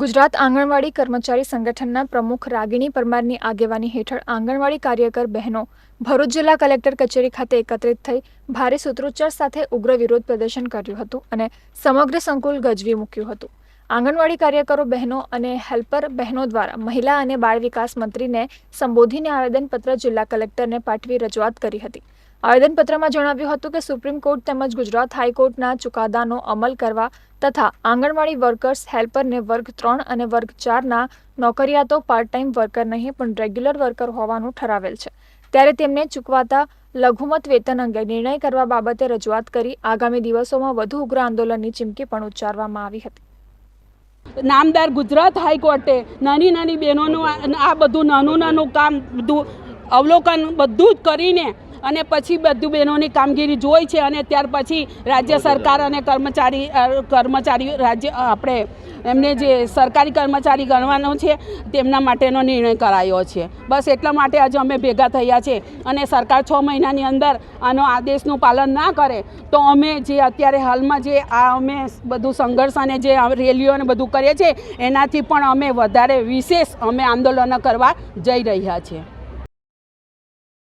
ગુજરાત આંગણવાડી કર્મચારી સંગઠનના પ્રમુખ રાગિણી પરમારની આગેવાની હેઠળ આંગણવાડી કાર્યકર બહેનો ભરૂચ જિલ્લા કલેક્ટર કચેરી ખાતે એકત્રિત થઈ ભારે સૂત્રોચ્ચાર સાથે ઉગ્ર વિરોધ પ્રદર્શન કર્યું હતું અને સમગ્ર સંકુલ ગજવી મૂક્યું હતું। આંગણવાડી કાર્યકરો બહેનો અને હેલ્પર બહેનો દ્વારા મહિલા અને બાળ વિકાસ મંત્રીને સંબોધીને આવેદનપત્ર જિલ્લા કલેક્ટરને પાઠવી રજૂઆત કરી હતી। આવેદનપત્રમાં જણાવ્યું હતું કે સુપ્રીમ કોર્ટ તેમજ ગુજરાત હાઈકોર્ટના ચુકાદાનો અમલ કરવા તથા આંગણવાડી વર્કર્સ હેલ્પરને વર્ગ 3 અને વર્ગ 4ના નોકરિયાતો પાર્ટ ટાઈમ વર્કર નહીં પણ રેગ્યુલર વર્કર હોવાનું ઠરાવેલ છે, ત્યારે તેમને ચૂકવાતા લઘુમત વેતન અંગે નિર્ણય કરવા બાબતે રજૂઆત કરી આગામી દિવસોમાં વધુ ઉગ્ર આંદોલનની ચીમકી પણ ઉચ્ચારવામાં આવી હતી। નામદાર ગુજરાત હાઈકોર્ટે નાની નાની બહેનોનું આ બધું નાનું કામ બધું અવલોકન બધું જ કરીને અને પછી બધું બહેનોની કામગીરી જોઈ છે અને ત્યાર પછી રાજ્ય સરકાર અને કર્મચારી રાજ્ય આપણે એમને જે સરકારી કર્મચારી ગણવાનો છે તેમના માટેનો નિર્ણય કરાયો છે। બસ એટલા માટે આજે અમે ભેગા થયા છે અને સરકાર 6 મહિનાની અંદર આનો આદેશનું પાલન ના કરે તો અમે જે અત્યારે હાલમાં જે આ અમે બધું સંઘર્ષ અને જે રેલીઓ અને બધું કરીએ છીએ એનાથી પણ અમે વધારે વિશેષ અમે આંદોલનો કરવા જઈ રહ્યા છીએ।